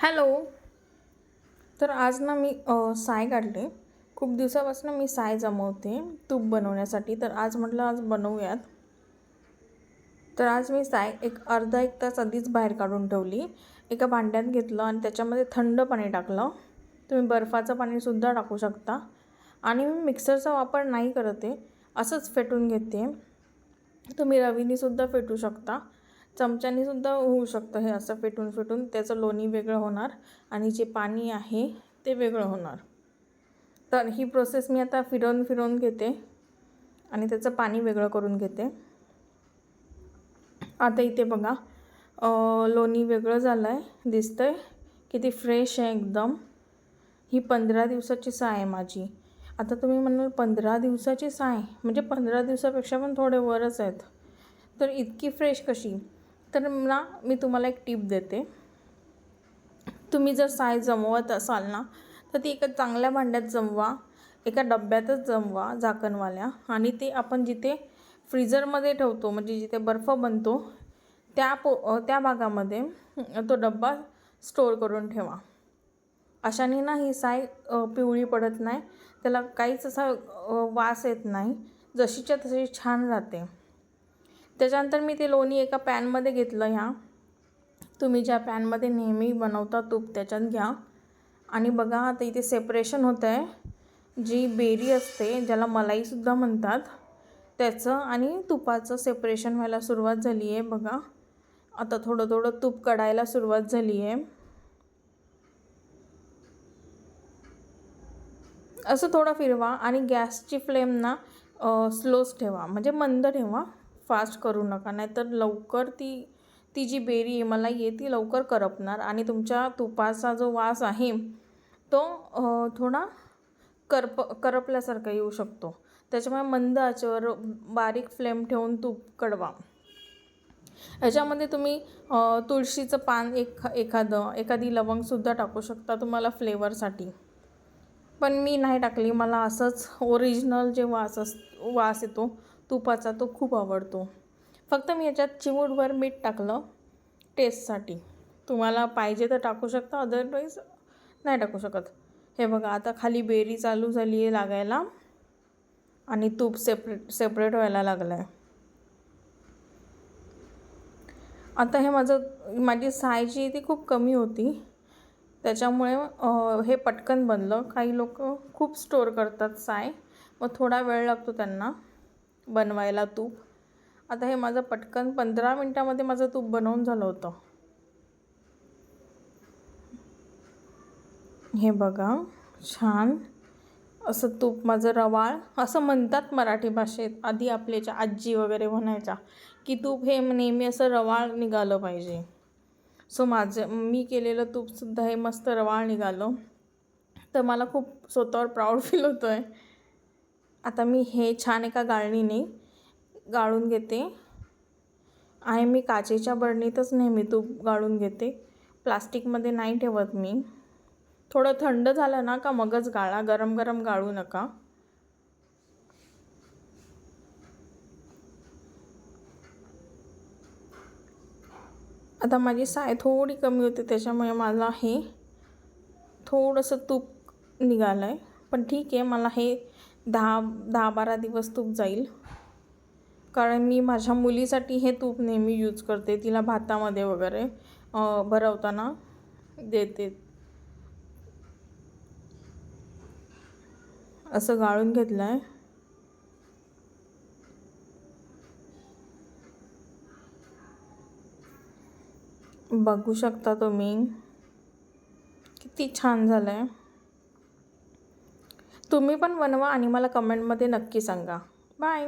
Hello. तर आज ना मी साय काढले. खूप दिवसापासून मी साय जमवते तूप बनवण्यासाठी. तर आज म्हटलं आज बनवूयात. तर आज मी साय अर्धा एक तास आधीच बाहेर काढून ठेवली. एका भांड्यात घेतलं आणि त्याच्यामध्ये थंड पाणी टाकलं. तुम्ही बर्फाचं पाणीसुद्धा टाकू शकता. आणि मी मिक्सरचा वापर नाही करते, असंच फेटून घेते. तुम्ही रवीनीसुद्धा फेटू शकता, चमच्यानीसुद्धा होऊ शकतं. हे असं फेटून फेटून त्याचं लोणी वेगळं होणार आणि जे पाणी आहे ते वेगळं होणार. तर ही प्रोसेस मी आता फिरवून फिरवून घेते आणि त्याचं पाणी वेगळं करून घेते. आता इथे बघा लोणी वेगळं झालं आहे, दिसतं आहे किती फ्रेश आहे एकदम. ही 15 दिवसाची साय आहे माझी. आता तुम्ही म्हणाल 15 दिवसाची साय म्हणजे 15 दिवसापेक्षा पण थोडे वरच आहेत, तर इतकी फ्रेश कशी? तर ना मी तुम्हाला एक टिप देते. तुम्ही जर साय जमवत असाल ना तर ती एका चांगल्या भांड्यात जमवा, एका डब्यातच जमवा झाकणवाल्या. आणि ते आपण जिथे फ्रीजरमध्ये ठेवतो म्हणजे जिथे बर्फ बनतो त्या भागामध्ये तो डब्बा स्टोअर करून ठेवा. अशाने ना ही साय पिवळी पडत नाही, त्याला काहीच असा वास येत नाही, जशीच्या तशी छान राहते. त्याच्यानंतर मी ते लोणी एका पॅनमध्ये घेतलं. ह्या तुम्ही ज्या पॅनमध्ये नेहमी बनवता तूप त्याच्यात घ्या. आणि बघा आता इथे सेपरेशन होतं आहे. जी बेरी असते ज्याला मलाईसुद्धा म्हणतात त्याचं आणि तुपाचं सेपरेशन व्हायला सुरुवात झाली आहे. बघा आता थोडं थोडं तूप कढायला सुरुवात झाली आहे. असं थोडं फिरवा आणि गॅसची फ्लेम ना स्लोच ठेवा, म्हणजे मंद ठेवा, फास्ट करू नका. नाहीतर लवकर ती जी बेरी आहे मलाई आहे ती लवकर करपणार आणि तुमच्या तुपाचा जो वास आहे तो थोडा करपल्यासारखा येऊ शकतो. त्याच्यामुळे मंद आचेवर बारीक फ्लेम ठेवून तूप कढवा. याच्यामध्ये तुम्ही तुळशीचं पान एखादी लवंगसुद्धा टाकू शकता तुम्हाला फ्लेवरसाठी. पण मी नाही टाकली, मला असंच ओरिजिनल जे वास येतो तुपाचा तो खूप आवडतो. फक्त मी याच्यात चिमूटभर मीठ टाकलं टेस्टसाठी. तुम्हाला पाहिजे तर टाकू शकता, अदरवाईज नाही टाकू शकत. हे बघा आता खाली बेरी चालू झाली आहे लागायला आणि तूप सेपरेट व्हायला लागलं आहे. आता हे माझी साय जी ती खूप कमी होती, त्याच्यामुळे हे पटकन बनलं. काही लोक खूप स्टोअर करतात साय, मग थोडा वेळ लागतो त्यांना बनवायला तूप. आता हे माझं पटकन 15 मिनटामध्ये माझं तूप बनवून झालं होतं. हे बघा छान असं तूप माझं रवाळ असं म्हणतात मराठी भाषेत. आधी आपल्याच्या आजी वगैरे म्हणायच्या की तूप हे नेहमी असं रवाळ निघालं पाहिजे. सो मी केलेलं तूपसुद्धा हे मस्त रवाळ निघालं, तर मला खूप स्वतःवर प्राऊड फील होतं आहे. आता मी हे छान एका गाळणीने गाळून घेते. आणि मी काचेच्या बरणीतच नेहमी तूप गाळून घेते, प्लास्टिकमध्ये नाही ठेवत मी. थोडं थंड झालं ना का मगच गाळा, गरम गरम गाळू नका. आता माझी साय थोडी कमी होती त्याच्यामुळे मला हे थोडंसं तूप निघालं आहे. पण ठीक आहे, मला हे 10-12 दिवस तूप जाईल. कारण मी माझ्या मुलीसाठी हे तूप नेहमी यूज करते, तिला भातामध्ये वगैरे भरवताना देते. असं गाळून घेतलं आहे. बघू शकता तुम्ही किती छान झालं आहे. तुम्ही पण बनवा आणि मला कमेंटमध्ये नक्की सांगा. बाय.